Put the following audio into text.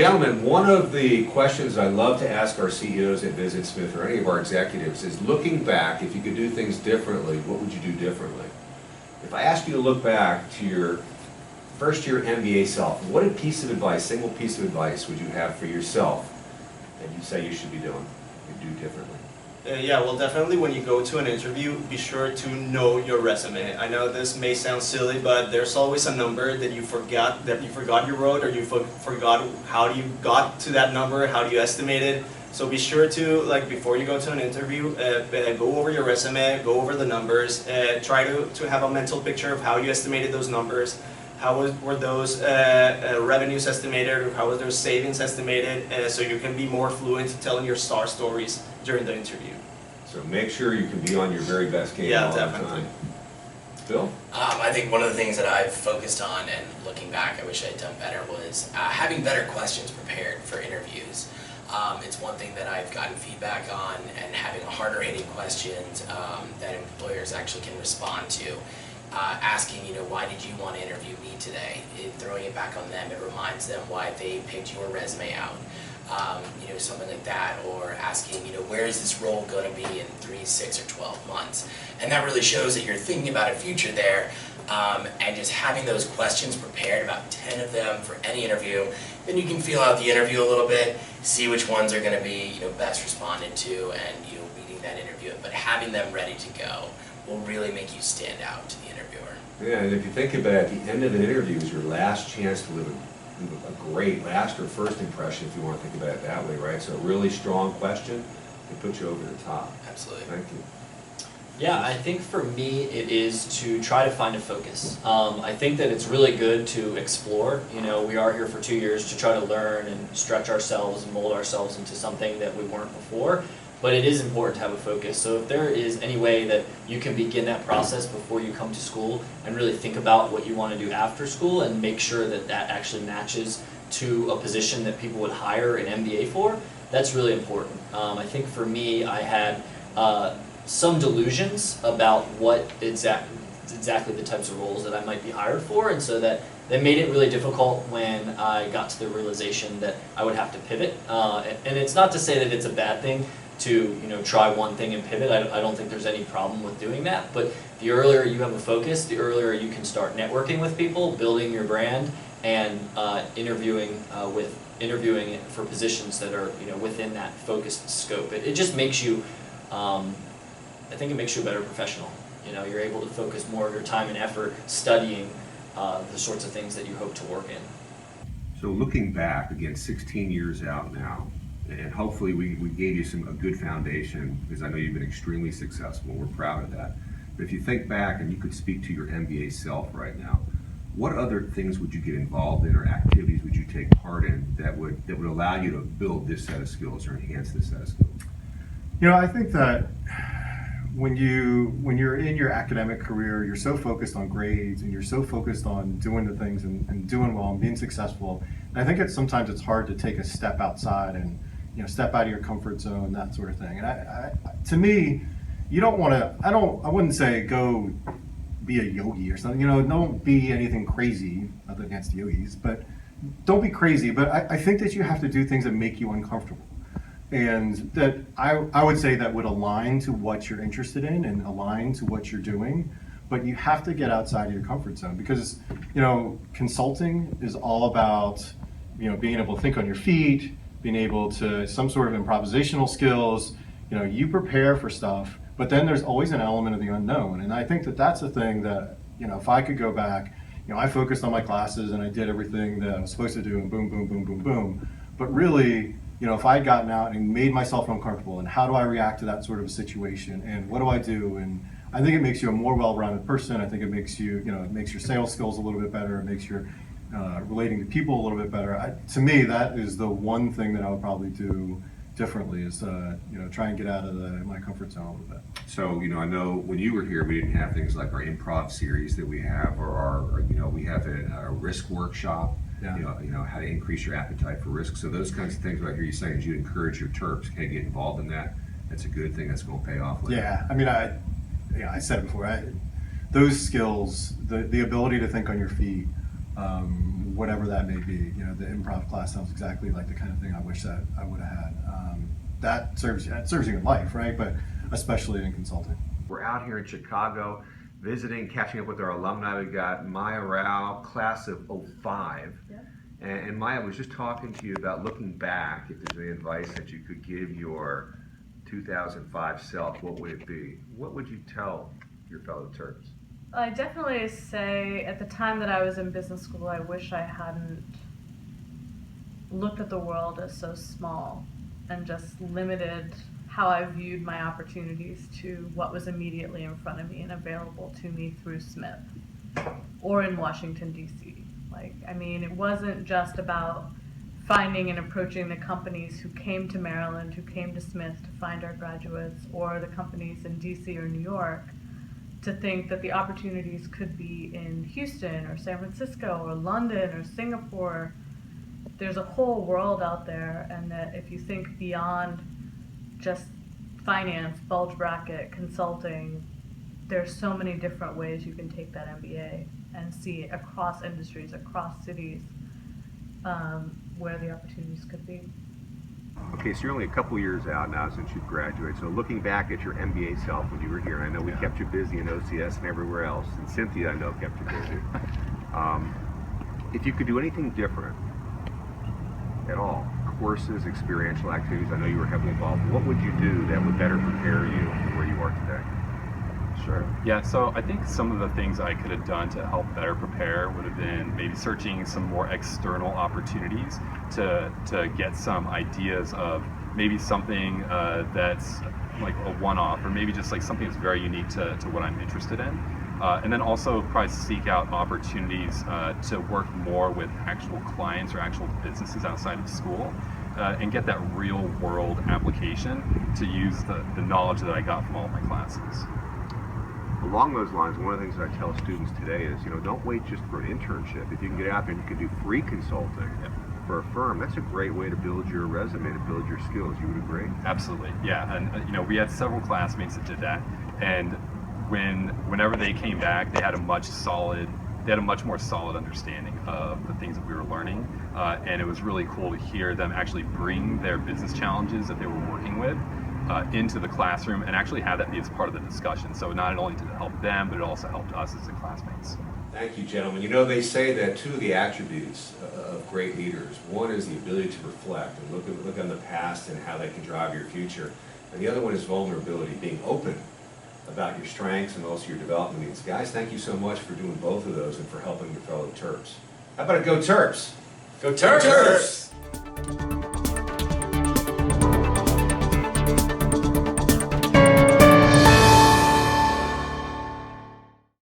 gentlemen, one of the questions I love to ask our CEOs at Visit Smith or any of our executives is, looking back, if you could do things differently, what would you do differently? If I asked you to look back to your first year MBA self, what single piece of advice would you have for yourself that you say you should be doing and do differently? Yeah, well, definitely when you go to an interview, be sure to know your resume. I know this may sound silly, but there's always a number that you forgot you wrote, or you forgot how you got to that number, how do you estimate it. So be sure to, like, before you go to an interview, go over your resume, go over the numbers, try to have a mental picture of how you estimated those numbers. Were those revenues estimated, or how was those savings estimated, so you can be more fluent telling your star stories during the interview. So make sure you can be on your very best game all definitely. the time. Bill? I think one of the things that I've focused on, and looking back I wish I'd done better, was having better questions prepared for interviews. It's one thing that I've gotten feedback on, and having harder hitting questions that employers actually can respond to. Asking, why did you want to interview me today? Throwing it back on them, it reminds them why they picked your resume out. Something like that, or asking, where is this role going to be in 3, 6, or 12 months? And that really shows that you're thinking about a future there, and just having those questions prepared, about 10 of them for any interview. Then you can feel out the interview a little bit, see which ones are going to be best responded to, and leading that interview. But having them ready to go will really make you stand out to the interviewer. Yeah, and if you think about it, the end of an interview is your last chance to leave a great last or first impression, if you want to think about it that way, right? So a really strong question can put you over the top. Absolutely. Thank you. Yeah, I think for me it is to try to find a focus. I think that it's really good to explore. We are here for 2 years to try to learn and stretch ourselves and mold ourselves into something that we weren't before. But it is important to have a focus. So if there is any way that you can begin that process before you come to school and really think about what you want to do after school, and make sure that that actually matches to a position that people would hire an MBA for, that's really important. I think for me, I had some delusions about what exactly the types of roles that I might be hired for, and so that made it really difficult when I got to the realization that I would have to pivot. And it's not to say that it's a bad thing to try one thing and pivot. I don't think there's any problem with doing that, but the earlier you have a focus, the earlier you can start networking with people, building your brand, and interviewing for positions that are within that focused scope. It just makes you, I think it makes you a better professional. You're able to focus more of your time and effort studying the sorts of things that you hope to work in. So looking back, again, 16 years out now, and hopefully we gave you a good foundation, because I know you've been extremely successful. We're proud of that. But if you think back and you could speak to your MBA self right now, what other things would you get involved in, or activities would you take part in that would allow you to build this set of skills or enhance this set of skills? I think that when you're in your academic career, you're so focused on grades, and you're so focused on doing the things and doing well and being successful. And I think sometimes it's hard to take a step outside and step out of your comfort zone, that sort of thing. And to me, you don't want to. I wouldn't say go be a yogi or something. Don't be anything crazy, other against yogis, but don't be crazy. But I think that you have to do things that make you uncomfortable, and that I would say that would align to what you're interested in and align to what you're doing. But you have to get outside of your comfort zone, because consulting is all about being able to think on your feet, being able to some sort of improvisational skills. You prepare for stuff, but then there's always an element of the unknown. And I think that that's the thing that, if I could go back, I focused on my classes and I did everything that I was supposed to do, and boom, boom, boom, boom, boom. But really, if I had gotten out and made myself uncomfortable, and how do I react to that sort of a situation, and what do I do? And I think it makes you a more well-rounded person. I think it makes you, it makes your sales skills a little bit better. It makes your relating to people a little bit better. To me, that is the one thing that I would probably do differently, is try and get out of my comfort zone a little bit. So I know when you were here, we didn't have things like our improv series that we have, or we have a risk workshop. Yeah. How to increase your appetite for risk. So those kinds of things, what I hear you saying, is you encourage your Terps to get involved in that. That's a good thing. That's going to pay off later. Yeah, I mean, I said it before. Those skills, the ability to think on your feet, whatever that may be. You know, the improv class sounds exactly like the kind of thing I wish that I would have had. That serves you in life, right? But especially in consulting. We're out here in Chicago visiting, catching up with our alumni. We got Maya Rao, class of '05. Yep. And Maya was just talking to you about looking back, if there's any advice that you could give your 2005 self, what would it be? What would you tell your fellow Terps? I definitely say at the time that I was in business school, I wish I hadn't looked at the world as so small and just limited how I viewed my opportunities to what was immediately in front of me and available to me through Smith or in Washington, D.C. Like, I mean, it wasn't just about finding and approaching the companies who came to Maryland, who came to Smith to find our graduates, or the companies in DC or New York, to think that the opportunities could be in Houston or San Francisco or London or Singapore. There's a whole world out there, and that if you think beyond just finance, bulge bracket, consulting, there's so many different ways you can take that MBA and see across industries, across cities, where the opportunities could be. Okay, so you're only a couple years out now since you've graduated. So looking back at your MBA self when you were here, and I know we kept you busy in OCS and everywhere else, and Cynthia I know kept you busy. If you could do anything different at all, courses, experiential activities, I know you were heavily involved, what would you do that would better prepare you for where you are today? Sure. Yeah, so I think some of the things I could have done to help better prepare would have been maybe searching some more external opportunities to get some ideas of maybe something that's like a one-off, or maybe just like something that's very unique to what I'm interested in. And then also probably seek out opportunities to work more with actual clients or actual businesses outside of school, and get that real world application to use the knowledge that I got from all of my classes. Along those lines, one of the things that I tell students today is, don't wait just for an internship. If you can get out there and you can do free consulting for a firm, that's a great way to build your resume, to build your skills. You would agree? Absolutely, yeah. And we had several classmates that did that, and whenever they came back, they had a much more solid understanding of the things that we were learning, and it was really cool to hear them actually bring their business challenges that they were working with into the classroom and actually have that be as part of the discussion. So not only did it help them, but it also helped us as the classmates. Thank you, gentlemen. They say that two of the attributes of great leaders, one is the ability to reflect and look on the past and how they can drive your future, and the other one is vulnerability, being open about your strengths and also your development needs. Guys, thank you so much for doing both of those and for helping your fellow Terps. How about a Go Terps? Go Terps! Terps!